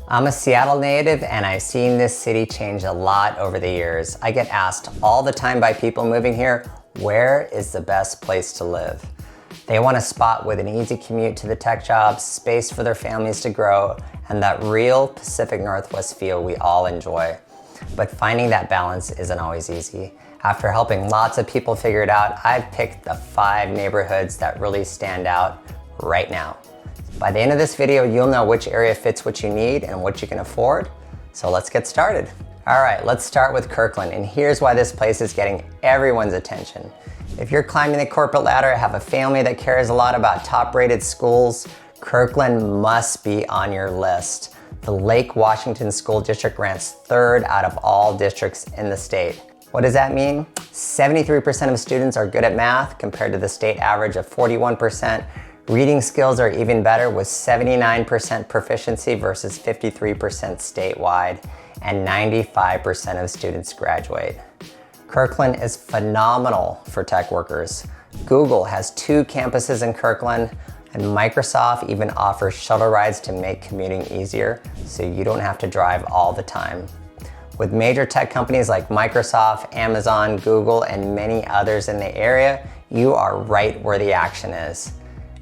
I'm a Seattle native and I've seen this city change a lot over the years. I get asked all the time by people moving here, where is the best place to live? They want a spot with an easy commute to the tech jobs, space for their families to grow, and that real Pacific Northwest feel we all enjoy. But finding that balance isn't always easy. After helping lots of people figure it out, I've picked the 5 neighborhoods that really stand out right now. By the end of this video, you'll know which area fits what you need and what you can afford. So let's get started. All right, let's start with Kirkland, and here's why this place is getting everyone's attention. If you're climbing the corporate ladder, have a family that cares a lot about top-rated schools, Kirkland must be on your list. The Lake Washington School District ranks 3rd out of all districts in the state. What does that mean? 73% of students are good at math compared to the state average of 41%. Reading skills are even better with 79% proficiency versus 53% statewide, and 95% of students graduate. Kirkland is phenomenal for tech workers. Google has 2 campuses in Kirkland, and Microsoft even offers shuttle rides to make commuting easier so you don't have to drive all the time. With major tech companies like Microsoft, Amazon, Google, and many others in the area, you are right where the action is.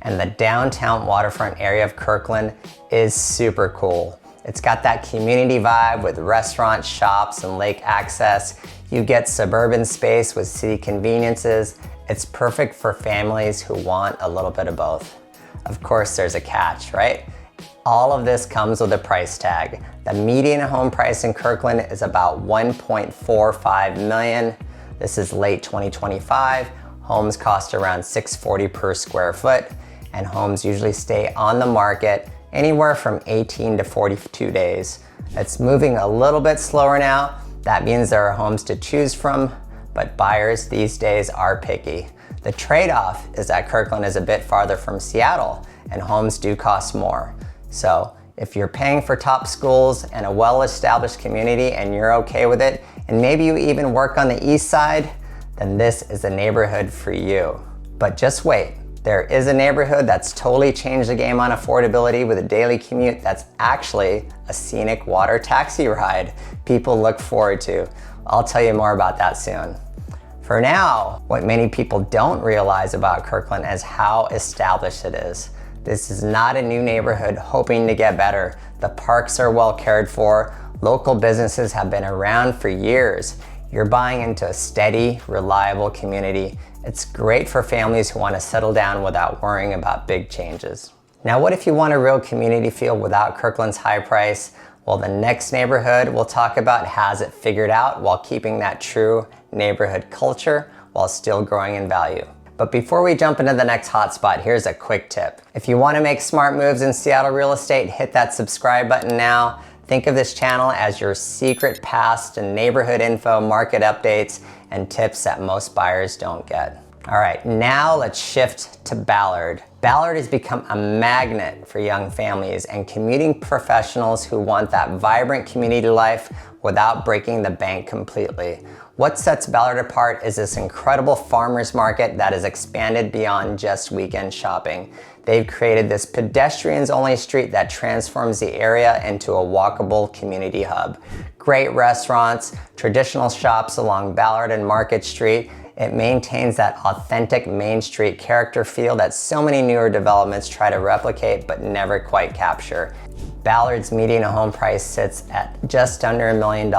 And the downtown waterfront area of Kirkland is super cool. It's got that community vibe with restaurants, shops, and lake access. You get suburban space with city conveniences. It's perfect for families who want a little bit of both. Of course, there's a catch, right? All of this comes with a price tag. The median home price in Kirkland is about $1.45 million. This is late 2025. Homes cost around $640 per square foot, and homes usually stay on the market anywhere from 18 to 42 days. It's moving a little bit slower now. That means there are homes to choose from, but buyers these days are picky. The trade-off is that Kirkland is a bit farther from Seattle, and homes do cost more. So if you're paying for top schools and a well-established community and you're okay with it, and maybe you even work on the east side, then this is the neighborhood for you. But just wait. There is a neighborhood that's totally changed the game on affordability with a daily commute that's actually a scenic water taxi ride people look forward to. I'll tell you more about that soon. For now, what many people don't realize about Kirkland is how established it is. This is not a new neighborhood hoping to get better. The parks are well cared for. Local businesses have been around for years. You're buying into a steady, reliable community. It's great for families who want to settle down without worrying about big changes. Now, what if you want a real community feel without Kirkland's high price? Well, the next neighborhood we'll talk about has it figured out while keeping that true neighborhood culture while still growing in value. But before we jump into the next hotspot, here's a quick tip. If you want to make smart moves in Seattle real estate, hit that subscribe button now. Think of this channel as your secret pass to neighborhood info, market updates, and tips that most buyers don't get. All right, now let's shift to Ballard. Ballard has become a magnet for young families and commuting professionals who want that vibrant community life without breaking the bank completely. What sets Ballard apart is this incredible farmers market that has expanded beyond just weekend shopping. They've created this pedestrians-only street that transforms the area into a walkable community hub. Great restaurants, traditional shops along Ballard and Market Street. It maintains that authentic Main Street character feel that so many newer developments try to replicate but never quite capture. Ballard's median home price sits at just under $1 million.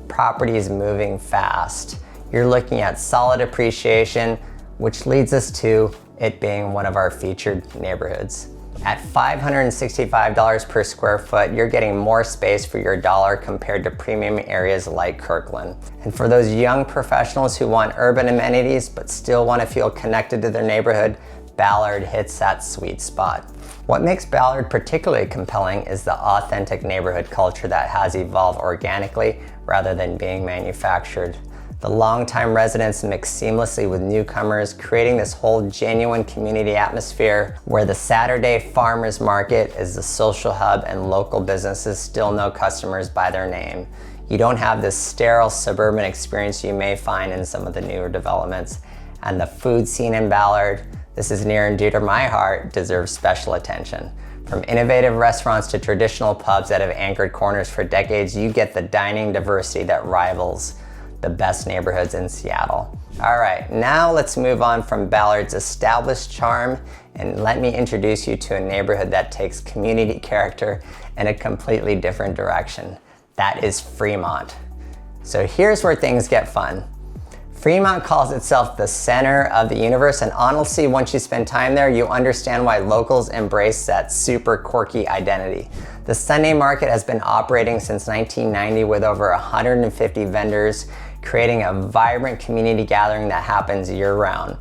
Property is moving fast. You're looking at solid appreciation, which leads us to it being one of our featured neighborhoods. At $565 per square foot, you're getting more space for your dollar compared to premium areas like Kirkland. And for those young professionals who want urban amenities but still want to feel connected to their neighborhood, Ballard hits that sweet spot. What makes Ballard particularly compelling is the authentic neighborhood culture that has evolved organically rather than being manufactured. The longtime residents mix seamlessly with newcomers, creating this whole genuine community atmosphere where the Saturday farmers market is the social hub and local businesses still know customers by their name. You don't have this sterile suburban experience you may find in some of the newer developments. And the food scene in Ballard, this is near and dear to my heart, deserves special attention. From innovative restaurants to traditional pubs that have anchored corners for decades, you get the dining diversity that rivals the best neighborhoods in Seattle. All right, now let's move on from Ballard's established charm and let me introduce you to a neighborhood that takes community character in a completely different direction. That is Fremont. So here's where things get fun. Fremont calls itself the center of the universe, and honestly, once you spend time there, you understand why locals embrace that super quirky identity. The Sunday market has been operating since 1990 with over 150 vendors, creating a vibrant community gathering that happens year-round.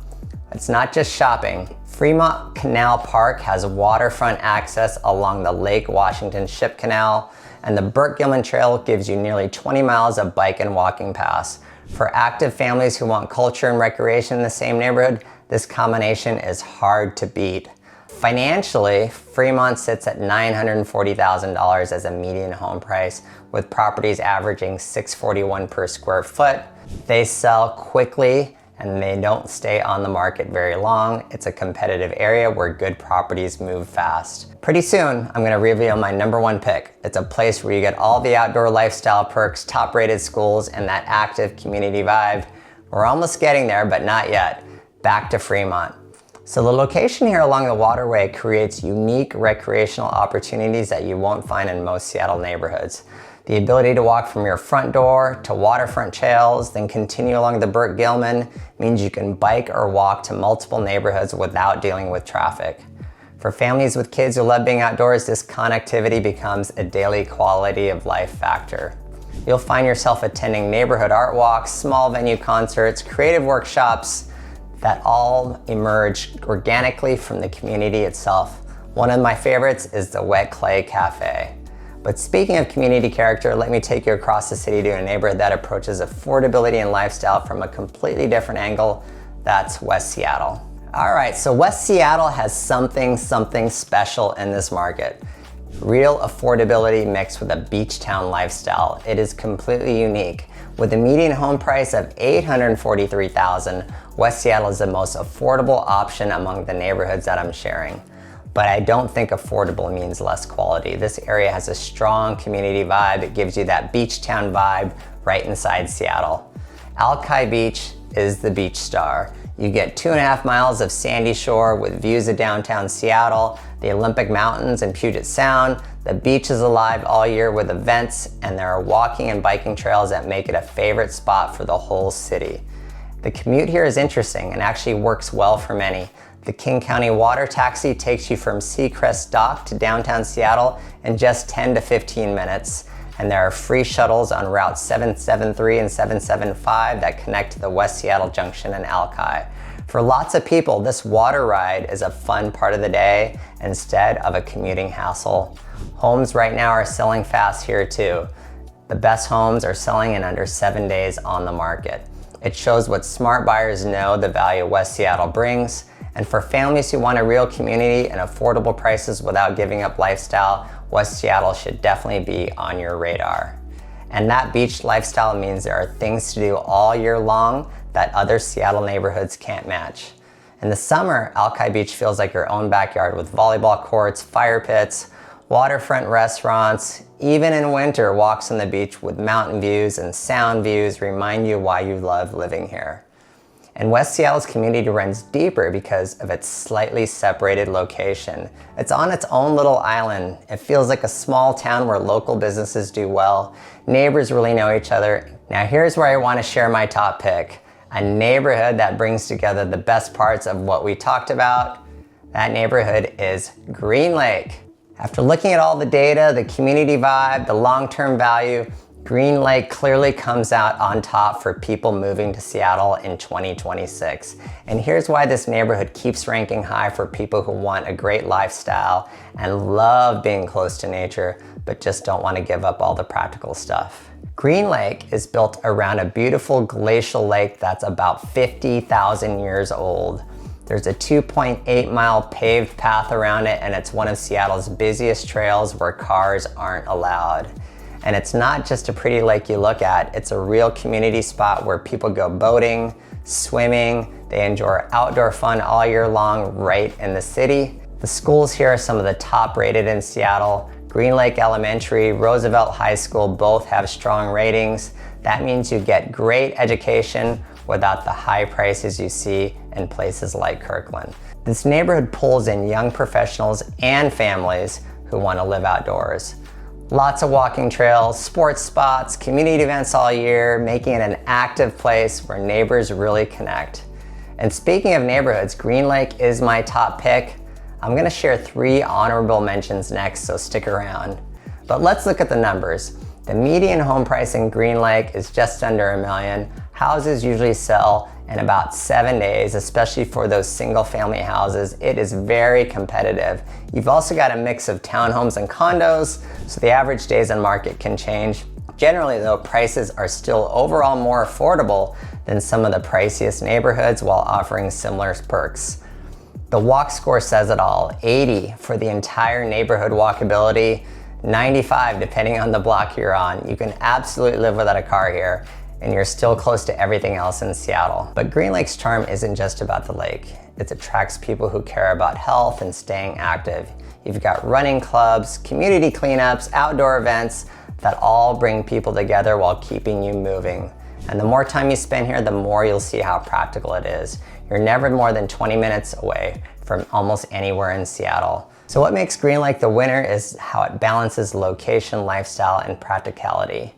It's not just shopping. Fremont Canal Park has waterfront access along the Lake Washington Ship Canal, and the Burke-Gilman Trail gives you nearly 20 miles of bike and walking paths. For active families who want culture and recreation in the same neighborhood, this combination is hard to beat. Financially, Fremont sits at $940,000 as a median home price, with properties averaging $641 per square foot. They sell quickly and they don't stay on the market very long. It's a competitive area where good properties move fast. Pretty soon, I'm gonna reveal my #1 pick. It's a place where you get all the outdoor lifestyle perks, top-rated schools, and that active community vibe. We're almost getting there, but not yet. Back to Fremont. So the location here along the waterway creates unique recreational opportunities that you won't find in most Seattle neighborhoods. The ability to walk from your front door to waterfront trails, then continue along the Burke-Gilman means you can bike or walk to multiple neighborhoods without dealing with traffic. For families with kids who love being outdoors, this connectivity becomes a daily quality of life factor. You'll find yourself attending neighborhood art walks, small venue concerts, creative workshops that all emerge organically from the community itself. One of my favorites is the Wet Clay Cafe. But speaking of community character, let me take you across the city to a neighborhood that approaches affordability and lifestyle from a completely different angle. That's West Seattle. All right, so West Seattle has something special in this market. Real affordability mixed with a beach town lifestyle. It is completely unique. With a median home price of $843,000, West Seattle is the most affordable option among the neighborhoods that I'm sharing. But I don't think affordable means less quality. This area has a strong community vibe. It gives you that beach town vibe right inside Seattle. Alki Beach is the beach star. You get 2.5 miles of sandy shore with views of downtown Seattle, the Olympic Mountains and Puget Sound. The beach is alive all year with events, and there are walking and biking trails that make it a favorite spot for the whole city. The commute here is interesting and actually works well for many. The King County Water Taxi takes you from Seacrest Dock to downtown Seattle in just 10 to 15 minutes. And there are free shuttles on routes 773 and 775 that connect to the West Seattle Junction and Alki. For lots of people, this water ride is a fun part of the day instead of a commuting hassle. Homes right now are selling fast here too. The best homes are selling in under 7 days on the market. It shows what smart buyers know the value West Seattle brings. And for families who want a real community and affordable prices without giving up lifestyle, West Seattle should definitely be on your radar. And that beach lifestyle means there are things to do all year long that other Seattle neighborhoods can't match. In the summer, Alki Beach feels like your own backyard with volleyball courts, fire pits, waterfront restaurants. Even in winter, walks on the beach with mountain views and sound views remind you why you love living here. And West Seattle's community runs deeper because of its slightly separated location. It's on its own little island. It feels like a small town where local businesses do well. Neighbors really know each other. Now here's where I want to share my top pick. A neighborhood that brings together the best parts of what we talked about. That neighborhood is Green Lake. After looking at all the data, the community vibe, the long-term value, Green Lake clearly comes out on top for people moving to Seattle in 2026. And here's why this neighborhood keeps ranking high for people who want a great lifestyle and love being close to nature, but just don't want to give up all the practical stuff. Green Lake is built around a beautiful glacial lake that's about 50,000 years old. There's a 2.8 mile paved path around it, and it's one of Seattle's busiest trails where cars aren't allowed. And it's not just a pretty lake you look at, it's a real community spot where people go boating, swimming, they enjoy outdoor fun all year long right in the city. The schools here are some of the top rated in Seattle. Green Lake Elementary, Roosevelt High School both have strong ratings. That means you get great education without the high prices you see in places like Kirkland. This neighborhood pulls in young professionals and families who want to live outdoors. Lots of walking trails, sports spots, community events all year, making it an active place where neighbors really connect. And speaking of neighborhoods, Green Lake is my top pick. I'm going to share 3 honorable mentions next, so stick around. But let's look at the numbers. The median home price in Green Lake is just under $1 million. Houses usually sell in about 7 days, especially for those single family houses. It is very competitive. You've also got a mix of townhomes and condos, so the average days on market can change. Generally though, prices are still overall more affordable than some of the priciest neighborhoods while offering similar perks. The walk score says it all, 80 for the entire neighborhood walkability, 95 depending on the block you're on. You can absolutely live without a car here, and you're still close to everything else in Seattle. But Green Lake's charm isn't just about the lake. It attracts people who care about health and staying active. You've got running clubs, community cleanups, outdoor events that all bring people together while keeping you moving. And the more time you spend here, the more you'll see how practical it is. You're never more than 20 minutes away from almost anywhere in Seattle. So what makes Green Lake the winner is how it balances location, lifestyle, and practicality.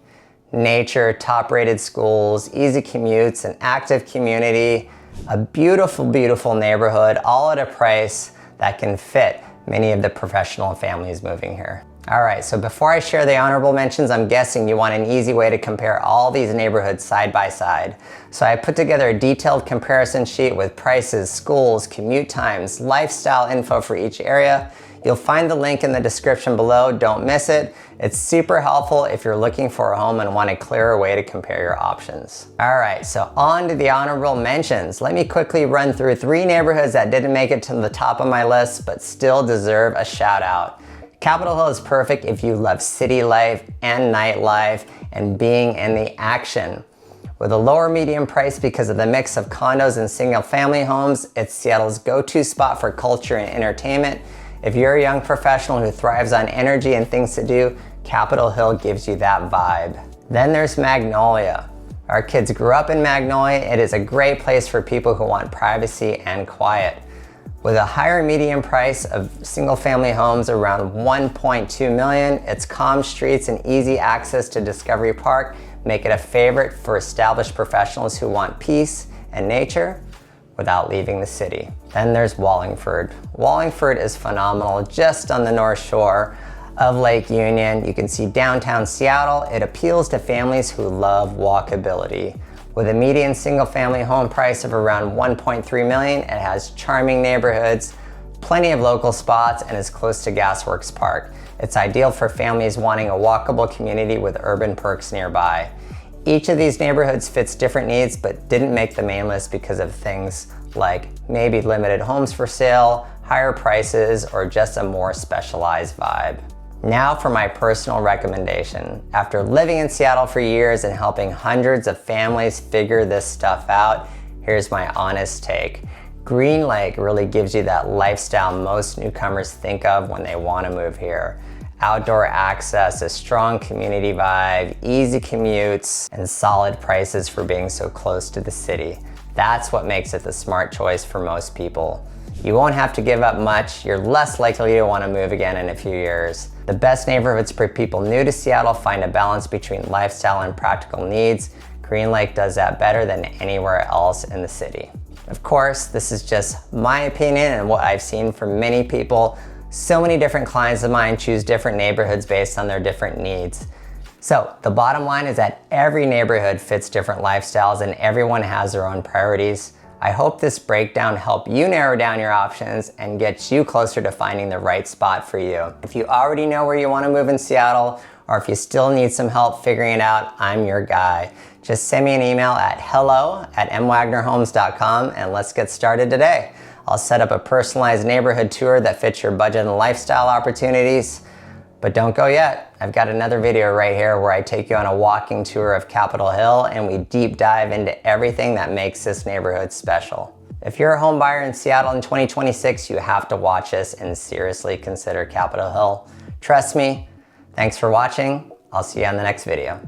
Nature, top-rated schools, easy commutes, an active community, a beautiful, beautiful neighborhood, all at a price that can fit many of the professional families moving here. All right, so before I share the honorable mentions, I'm guessing you want an easy way to compare all these neighborhoods side by side. So I put together a detailed comparison sheet with prices, schools, commute times, lifestyle info for each area. You'll find the link in the description below, don't miss it. It's super helpful if you're looking for a home and want a clearer way to compare your options. All right, so on to the honorable mentions. Let me quickly run through 3 neighborhoods that didn't make it to the top of my list, but still deserve a shout out. Capitol Hill is perfect if you love city life and nightlife and being in the action. With a lower median price because of the mix of condos and single family homes, it's Seattle's go-to spot for culture and entertainment. If you're a young professional who thrives on energy and things to do, Capitol Hill gives you that vibe. Then there's Magnolia. Our kids grew up in Magnolia. It is a great place for people who want privacy and quiet. With a higher median price of single-family homes around $1.2 million, its calm streets and easy access to Discovery Park make it a favorite for established professionals who want peace and nature without leaving the city. Then there's Wallingford. Wallingford is phenomenal, just on the North Shore of Lake Union. You can see downtown Seattle. It appeals to families who love walkability. With a median single-family home price of around $1.3 million, it has charming neighborhoods, plenty of local spots, and is close to Gasworks Park. It's ideal for families wanting a walkable community with urban perks nearby. Each of these neighborhoods fits different needs, but didn't make the main list because of things like maybe limited homes for sale, higher prices, or just a more specialized vibe. Now for my personal recommendation. After living in Seattle for years and helping hundreds of families figure this stuff out, here's my honest take. Green Lake really gives you that lifestyle most newcomers think of when they want to move here. Outdoor access, a strong community vibe, easy commutes, and solid prices for being so close to the city. That's what makes it the smart choice for most people. You won't have to give up much. You're less likely to want to move again in a few years. The best neighborhoods for people new to Seattle find a balance between lifestyle and practical needs. Green Lake does that better than anywhere else in the city. Of course, this is just my opinion and what I've seen from many people. So many different clients of mine choose different neighborhoods based on their different needs. So the bottom line is that every neighborhood fits different lifestyles and everyone has their own priorities. I hope this breakdown helped you narrow down your options and get you closer to finding the right spot for you. If you already know where you want to move in Seattle, or if you still need some help figuring it out, I'm your guy. Just send me an email at hello@mwagnerhomes.com and let's get started today. I'll set up a personalized neighborhood tour that fits your budget and lifestyle opportunities. But don't go yet. I've got another video right here where I take you on a walking tour of Capitol Hill and we deep dive into everything that makes this neighborhood special. If you're a home buyer in Seattle in 2026, you have to watch this and seriously consider Capitol Hill. Trust me. Thanks for watching. I'll see you on the next video.